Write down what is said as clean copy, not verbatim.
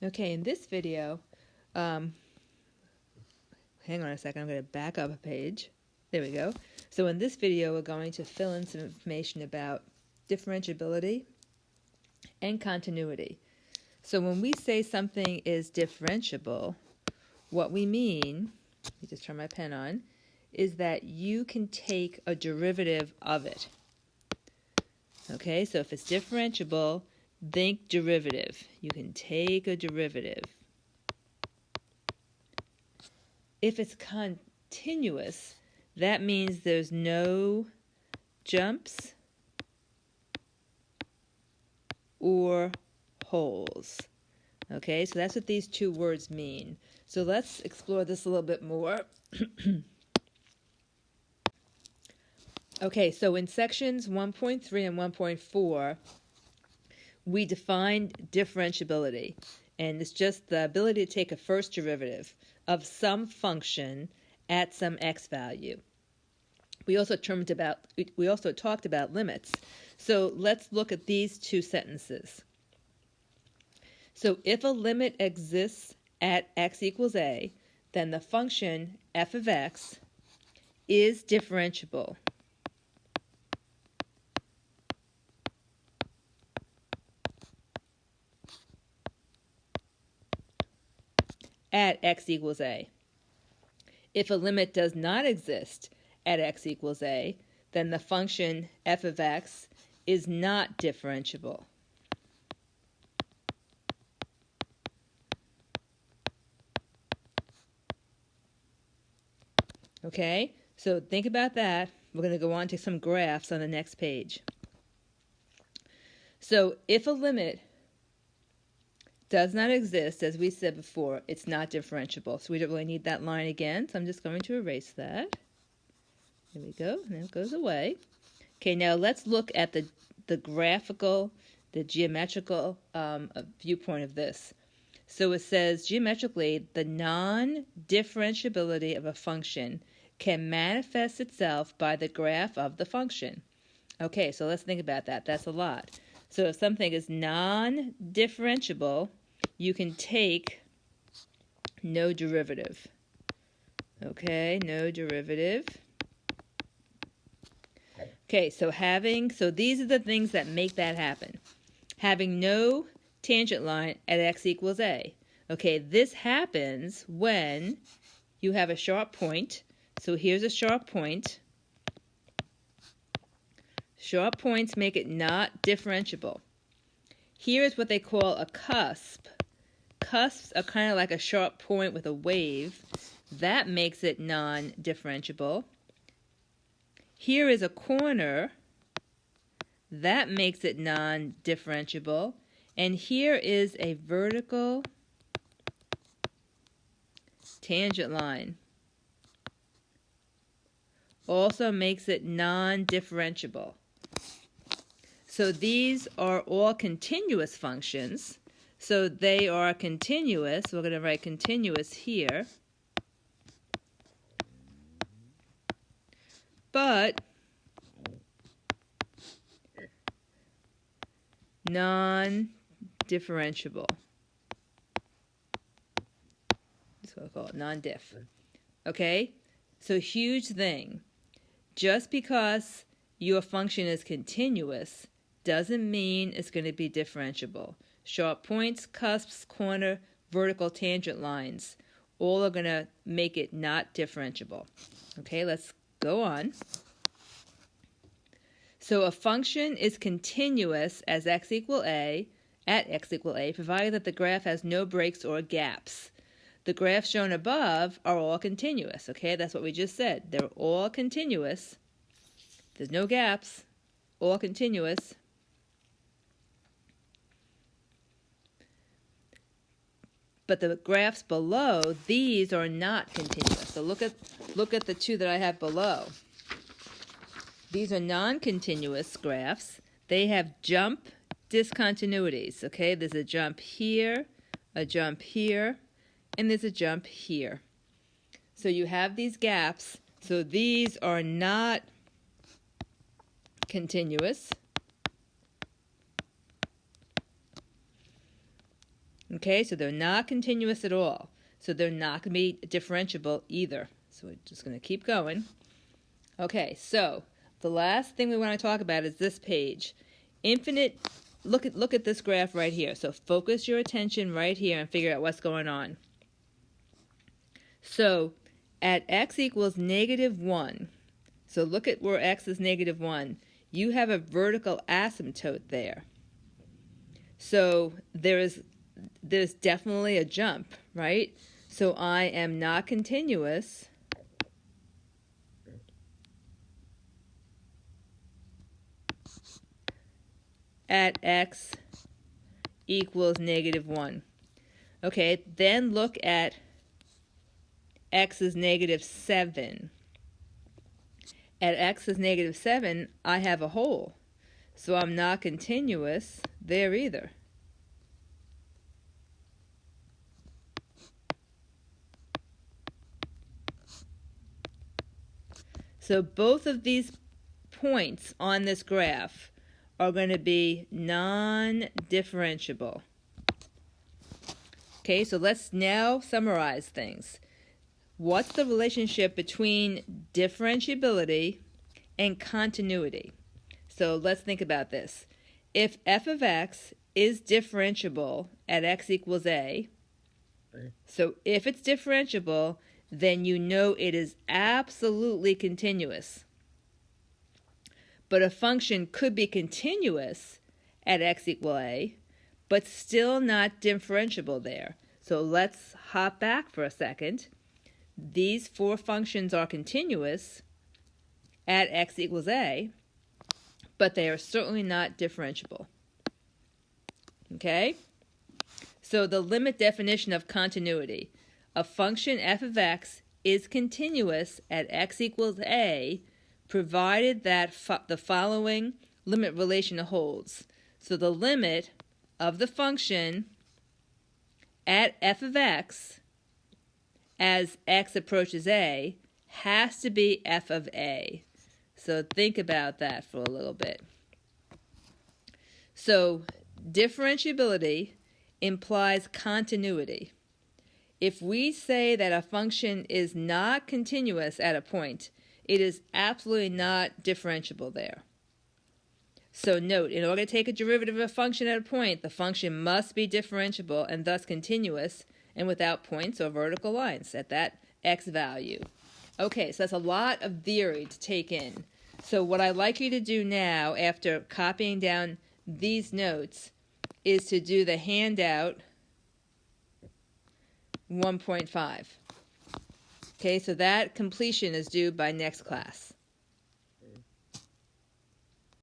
Okay, in this video, hang on a second, I'm going to back up a page. There we go. So in this video, we're going to fill in some information about differentiability and continuity. So when we say something is differentiable, what we mean, let me just turn my pen on, is that you can take a derivative of it. Okay, so if it's differentiable, think derivative. You can take a derivative. If it's continuous, that means there's no jumps or holes. Okay, so that's what these two words mean. So let's explore this a little bit more. Okay, so in sections 1.3 and 1.4, we defined differentiability, and it's just the ability to take a first derivative of some function at some x value. We also talked about limits. So let's look at these two sentences. So if a limit exists at x equals a, then the function f of x is differentiable at x equals a. If a limit does not exist at x equals a, then the function f of x is not differentiable. Okay, so think about that. We're going to go on to some graphs on the next page. So if a limit does not exist, as we said before, it's not differentiable. So we don't really need that line again, so I'm just going to erase that. There we go, now it goes away. Okay, now let's look at the graphical, the geometrical viewpoint of this. So it says, geometrically, the non-differentiability of a function can manifest itself by the graph of the function. Okay, so let's think about that. That's a lot. So if something is non-differentiable, you can take no derivative. Okay, no derivative. Okay, so these are the things that make that happen. Having no tangent line at x equals a. Okay, this happens when you have a sharp point. So here's a sharp point. Sharp points make it not differentiable. Here is what they call a cusp. Cusps are kind of like a sharp point with a wave. That makes it non-differentiable. Here is a corner. That makes it non-differentiable. And here is a vertical tangent line. Also makes it non-differentiable. So these are all continuous functions. So they are continuous. We're going to write continuous here. But non-differentiable. That's what I call it, non-diff. Okay? So huge thing. Just because your function is continuous doesn't mean it's going to be differentiable. Sharp points, cusps, corner, vertical tangent lines, all are going to make it not differentiable. Okay, let's go on. So a function is continuous as x equal a, at x equal a, provided that the graph has no breaks or gaps. The graphs shown above are all continuous, okay? That's what we just said. They're all continuous. There's no gaps, all continuous. But the graphs below, these are not continuous. So look at the two that I have below. These are non-continuous graphs. They have jump discontinuities, okay? There's a jump here, and there's a jump here. So you have these gaps. So these are not continuous. Okay, so they're not continuous at all. So they're not going to be differentiable either. So we're just going to keep going. Okay, so the last thing we want to talk about is this page. Infinite, look at this graph right here. So focus your attention right here and figure out what's going on. So at x equals -1, so look at where x is -1, you have a vertical asymptote there. So there's definitely a jump, right? So I am not continuous at x equals -1. Okay, then look at x is -7. At x is -7, I have a hole. So I'm not continuous there either. So both of these points on this graph are going to be non-differentiable. Okay, so let's now summarize things. What's the relationship between differentiability and continuity? So let's think about this. If f of x is differentiable at x equals a, so if it's differentiable, then you know it is absolutely continuous. But a function could be continuous at x equals a, but still not differentiable there. So let's hop back for a second. These four functions are continuous at x equals a, but they are certainly not differentiable. Okay? So the limit definition of continuity. A function f of x is continuous at x equals a, provided that the following limit relation holds. So the limit of the function at f of x as x approaches a has to be f of a. So think about that for a little bit. So differentiability implies continuity. If we say that a function is not continuous at a point, it is absolutely not differentiable there. So note, in order to take a derivative of a function at a point, the function must be differentiable and thus continuous and without points or vertical lines at that x value. Okay, so that's a lot of theory to take in. So what I'd like you to do now, after copying down these notes, is to do the handout 1.5. Okay, so that completion is due by next class.